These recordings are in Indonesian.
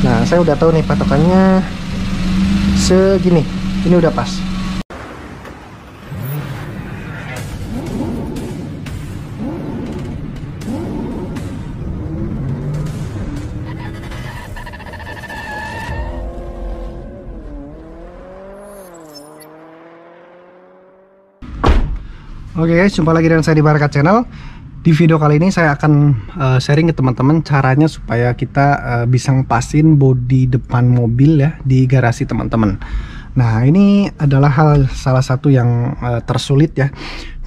Nah, saya udah tahu nih patokannya segini. Ini udah pas. Oke guys, jumpa lagi dengan saya di Barakat Channel. Di video kali ini saya akan sharing ke teman-teman caranya supaya kita bisa ngepasin bodi depan mobil ya di garasi teman-teman. Nah, ini adalah salah satu yang tersulit ya,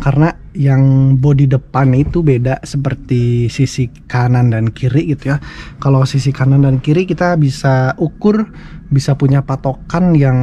karena yang bodi depan itu beda seperti sisi kanan dan kiri gitu ya. Kalau sisi kanan dan kiri kita bisa ukur, bisa punya patokan yang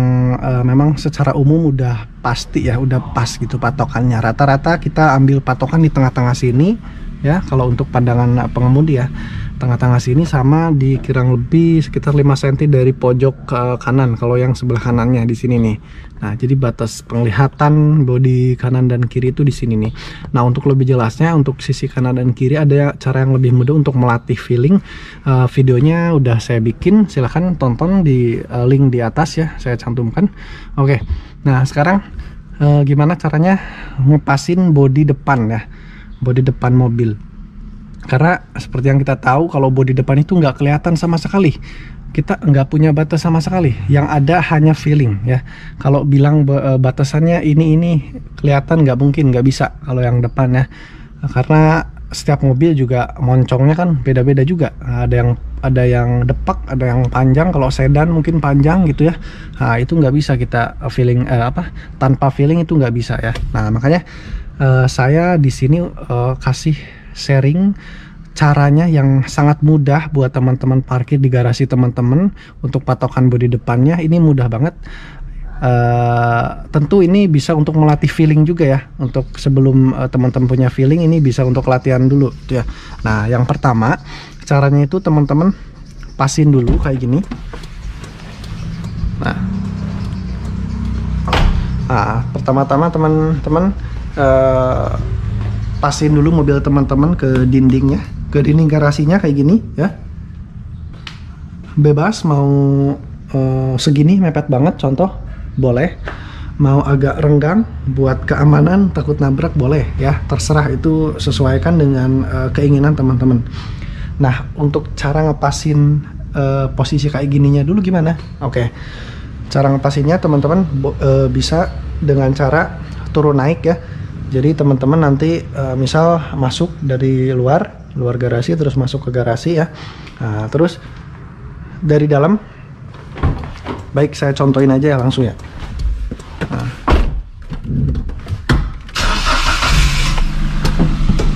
memang secara umum udah pasti ya, udah pas gitu patokannya. Rata-rata kita ambil patokan di tengah-tengah sini ya, kalau untuk pandangan pengemudi ya, tengah-tengah sini sama di kurang lebih sekitar 5 cm dari pojok ke kanan kalau yang sebelah kanannya di sini nih. Nah, jadi batas penglihatan bodi kanan dan kiri itu di sini nih. Nah, untuk lebih jelasnya untuk sisi kanan dan kiri ada cara yang lebih mudah untuk melatih feeling. Videonya udah saya bikin, silahkan tonton di link di atas ya, saya cantumkan. Oke, nah sekarang gimana caranya ngepasin bodi depan ya, bodi depan mobil. Karena seperti yang kita tahu, kalau bodi depan itu nggak kelihatan sama sekali, kita nggak punya batas sama sekali, yang ada hanya feeling ya. Kalau bilang batasannya ini kelihatan, nggak mungkin, nggak bisa kalau yang depan ya, karena setiap mobil juga moncongnya kan beda-beda juga. Ada yang depak, ada yang panjang. Kalau sedan mungkin panjang gitu ya. Nah, itu nggak bisa kita feeling tanpa feeling itu nggak bisa ya. Nah, makanya saya di sini kasih sharing caranya yang sangat mudah buat teman-teman parkir di garasi teman-teman untuk patokan bodi depannya. Ini mudah banget. Tentu ini bisa untuk melatih feeling juga ya. Untuk sebelum teman-teman punya feeling, ini bisa untuk latihan dulu ya. Nah, yang pertama caranya itu teman-teman pasin dulu kayak gini. Nah, pertama-tama teman-teman pasin dulu mobil teman-teman ke dindingnya, ke dinding garasinya kayak gini ya. Bebas mau segini mepet banget contoh, boleh. Mau agak renggang buat keamanan takut nabrak boleh ya, terserah, itu sesuaikan dengan keinginan teman-teman. Nah, untuk cara ngepasin posisi kayak gininya dulu gimana? Oke, cara ngepasinnya teman-teman bisa dengan cara turun naik ya. Jadi teman-teman nanti misal masuk dari luar garasi terus masuk ke garasi ya. Nah, terus dari dalam, baik saya contohin aja ya langsung ya.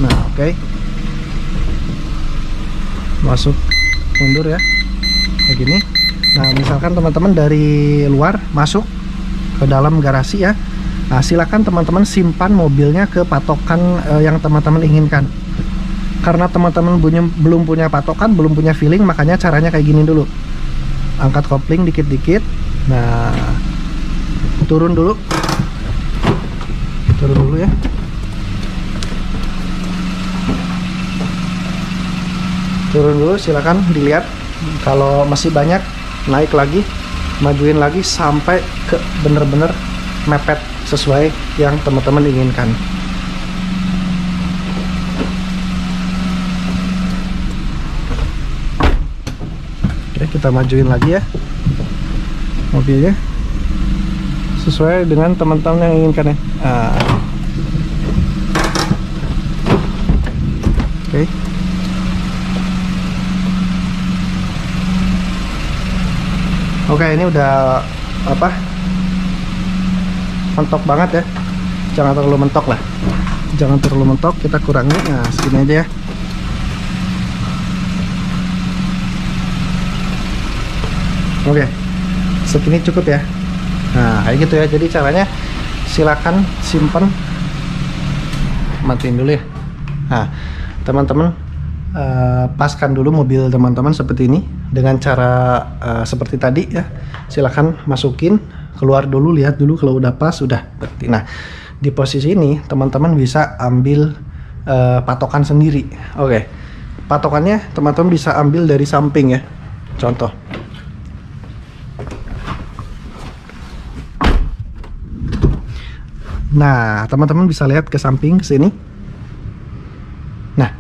Nah, oke. Masuk mundur ya, kayak gini. Nah, misalkan teman-teman dari luar masuk ke dalam garasi ya. Nah, silakan teman-teman simpan mobilnya ke patokan yang teman-teman inginkan. Karena teman-teman belum punya patokan, belum punya feeling, makanya caranya kayak gini dulu. Angkat kopling dikit-dikit. Nah, turun dulu. Turun dulu ya. Turun dulu, silakan dilihat. Kalau masih banyak, naik lagi, majuin lagi sampai ke bener-bener mepet sesuai yang teman-teman inginkan. Oke, kita majuin lagi ya mobilnya sesuai dengan teman-teman yang inginkan ya. Oke. Oke, ini udah mentok banget ya, jangan terlalu mentok lah, jangan terlalu mentok, kita kurangi. Nah, segini aja ya. Oke, segini cukup ya. Nah, kayak gitu ya. Jadi caranya silakan simpen, matiin dulu ya. Nah, teman-teman paskan dulu mobil teman-teman seperti ini dengan cara seperti tadi ya. Silakan masukin, keluar dulu, lihat dulu kalau udah pas, udah berarti. Nah, di posisi ini teman-teman bisa ambil patokan sendiri. Oke, patokannya teman-teman bisa ambil dari samping ya. Contoh, Nah, teman-teman bisa lihat ke samping, ke sini. Nah,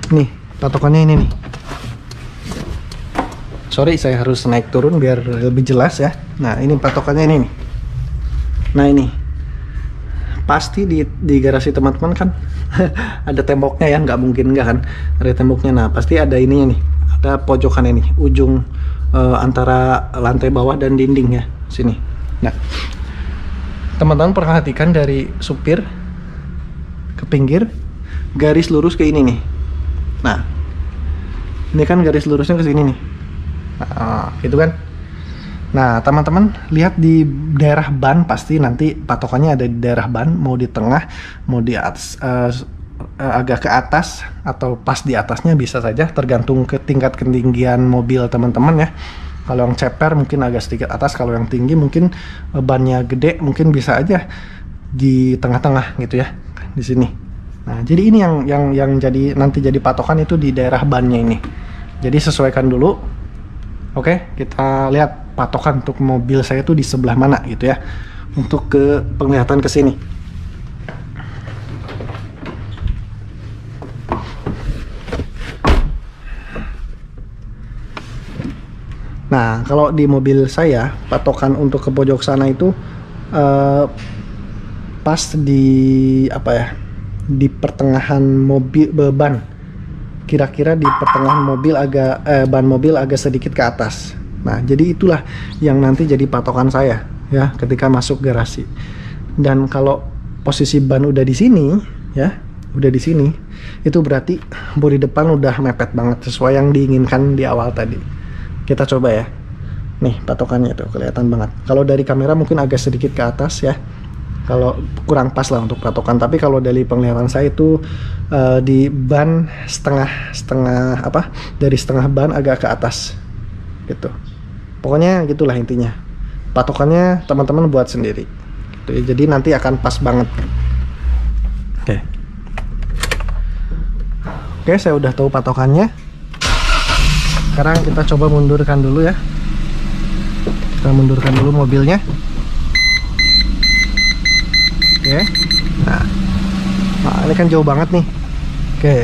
nih patokannya ini nih. Sorry, saya harus naik turun biar lebih jelas ya. Nah, ini patokannya ini nih. Nah, ini pasti di garasi teman-teman kan ada temboknya ya, nggak mungkin nggak kan, ada temboknya. Nah, pasti ada ininya nih, ada pojokan ini, ujung antara lantai bawah dan dinding ya, sini. Nah, teman-teman perhatikan dari supir ke pinggir, garis lurus ke ini nih. Nah, ini kan garis lurusnya ke sini nih. Nah, gitu kan. Nah, teman-teman lihat di daerah ban, pasti nanti patokannya ada di daerah ban, mau di tengah, mau di atas, agak ke atas, atau pas di atasnya bisa saja, tergantung ke tingkat ketinggian mobil teman-teman ya. Kalau yang ceper mungkin agak sedikit atas, kalau yang tinggi mungkin bannya gede, mungkin bisa aja di tengah-tengah gitu ya, di sini. Nah, jadi ini yang jadi nanti jadi patokan itu di daerah bannya ini. Jadi sesuaikan dulu. Oke, kita lihat patokan untuk mobil saya itu di sebelah mana gitu ya, untuk ke penglihatan ke sini. Nah, kalau di mobil saya, patokan untuk ke pojok sana itu pas di apa ya, di pertengahan mobil beban. Kira-kira di pertengahan mobil agak ban mobil agak sedikit ke atas. Nah, jadi itulah yang nanti jadi patokan saya ya ketika masuk garasi. Dan kalau posisi ban udah di sini ya, udah di sini, itu berarti bodi depan udah mepet banget sesuai yang diinginkan di awal tadi. Kita coba ya. Nih patokannya tuh kelihatan banget. Kalau dari kamera mungkin agak sedikit ke atas ya. Kalau kurang pas lah untuk patokan. Tapi kalau dari penglihatan saya itu di ban setengah apa? Dari setengah ban agak ke atas. Gitu. Pokoknya gitulah intinya. Patokannya teman-teman buat sendiri. Gitu ya. Jadi nanti akan pas banget. Oke. Oke, saya udah tahu patokannya. Sekarang kita coba mundurkan dulu ya. Kita mundurkan dulu mobilnya. Oke. Nah, ini kan jauh banget nih. Oke.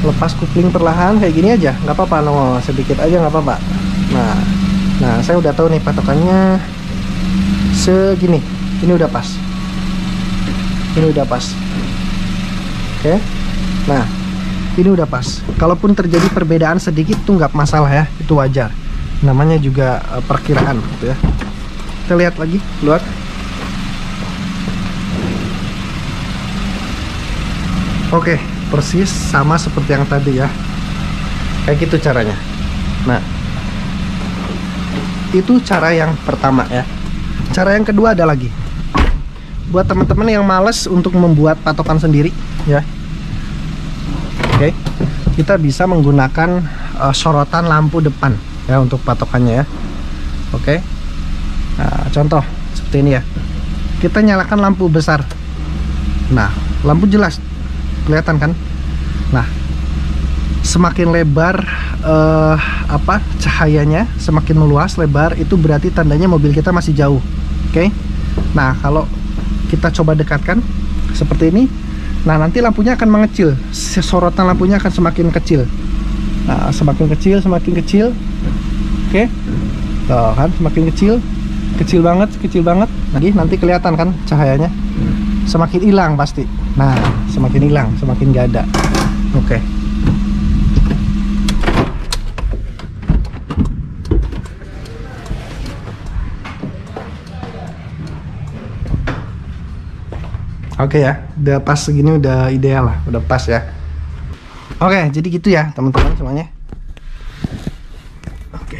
Lepas kupling perlahan kayak gini aja, nggak apa-apa, no, sedikit aja nggak apa-apa. Nah, saya udah tahu nih patokannya segini. Ini udah pas. Ini udah pas. Oke. Nah, ini udah pas. Kalaupun terjadi perbedaan sedikit tuh nggak masalah ya, itu wajar. Namanya juga perkiraan gitu ya. Kita lihat lagi keluar. Oke, persis sama seperti yang tadi ya. Kayak gitu caranya. Nah, itu cara yang pertama ya. Cara yang kedua ada lagi. Buat teman-teman yang males untuk membuat patokan sendiri ya. Oke, kita bisa menggunakan sorotan lampu depan ya untuk patokannya ya. Oke. Nah, contoh seperti ini ya. Kita nyalakan lampu besar. Nah, lampu jelas kelihatan kan? Nah, semakin lebar cahayanya, semakin meluas lebar, itu berarti tandanya mobil kita masih jauh. Oke. Nah, kalau kita coba dekatkan seperti ini, nah nanti lampunya akan mengecil, sorotan lampunya akan semakin kecil. Nah, semakin kecil. Oke. Tuh kan, semakin kecil banget. Nanti kelihatan kan cahayanya. Semakin hilang pasti. Nah, semakin hilang, semakin gak ada. Oke. Oke ya, udah pas segini udah ideal lah, udah pas ya. Oke, jadi gitu ya teman-teman semuanya. Oke.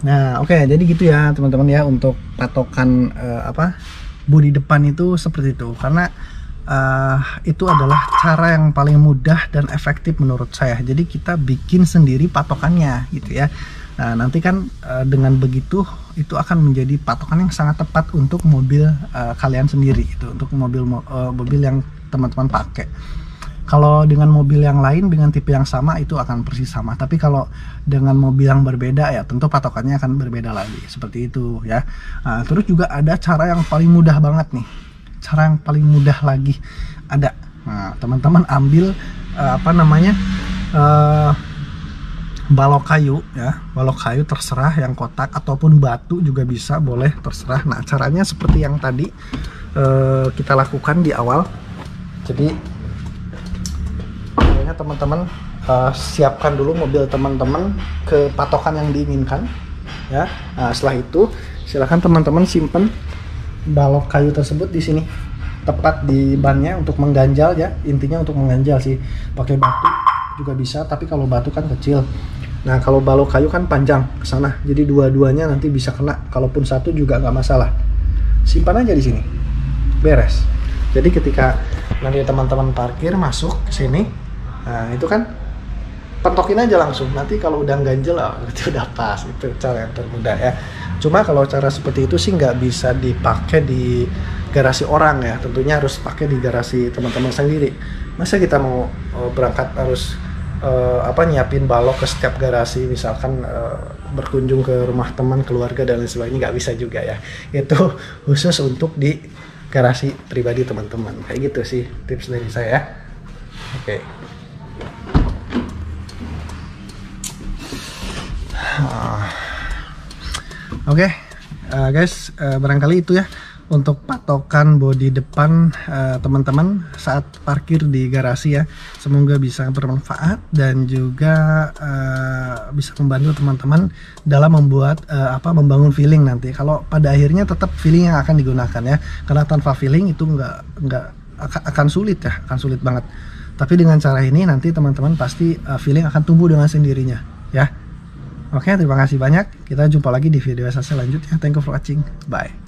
Nah, oke, jadi gitu ya teman-teman ya untuk patokan bodi depan itu seperti itu. Karena itu adalah cara yang paling mudah dan efektif menurut saya. Jadi kita bikin sendiri patokannya gitu ya. Nah, nanti kan dengan begitu itu akan menjadi patokan yang sangat tepat untuk mobil kalian sendiri gitu, untuk mobil yang teman-teman pakai. Kalau dengan mobil yang lain dengan tipe yang sama itu akan persis sama, tapi kalau dengan mobil yang berbeda ya tentu patokannya akan berbeda lagi, seperti itu ya. Nah, terus juga ada cara yang paling mudah banget nih, cara yang paling mudah lagi ada. Nah, teman-teman ambil balok kayu ya, balok kayu terserah yang kotak ataupun batu juga bisa, boleh terserah. Nah, caranya seperti yang tadi kita lakukan di awal. Jadi teman-teman siapkan dulu mobil teman-teman ke patokan yang diinginkan ya. Nah, setelah itu silahkan teman-teman simpan balok kayu tersebut di sini, tepat di bannya untuk mengganjal ya, intinya untuk mengganjal sih. Pakai batu juga bisa, tapi kalau batu kan kecil. Nah, kalau balok kayu kan panjang ke sana, jadi dua-duanya nanti bisa kena. Kalaupun satu juga nggak masalah, simpan aja di sini, beres. Jadi ketika nanti teman-teman parkir masuk ke sini, nah itu kan pentokin aja langsung. Nanti kalau udah ganjel, itu udah pas. Itu cara yang termudah ya. Cuma kalau cara seperti itu sih nggak bisa dipakai di garasi orang ya. Tentunya harus pakai di garasi teman-teman sendiri. Masa kita mau berangkat harus nyiapin balok ke setiap garasi, misalkan berkunjung ke rumah teman, keluarga dan lain sebagainya, nggak bisa juga ya. Itu khusus untuk di garasi pribadi teman-teman. Kayak gitu sih tips dari saya. Oke. Oke, guys, barangkali itu ya untuk patokan bodi depan teman-teman saat parkir di garasi ya. Semoga bisa bermanfaat dan juga bisa membantu teman-teman dalam membuat membangun feeling nanti. Kalau pada akhirnya tetap feeling yang akan digunakan ya, karena tanpa feeling itu nggak akan sulit ya, akan sulit banget. Tapi dengan cara ini nanti teman-teman pasti feeling akan tumbuh dengan sendirinya ya. Oke, terima kasih banyak. Kita jumpa lagi di video saya selanjutnya. Thank you for watching. Bye.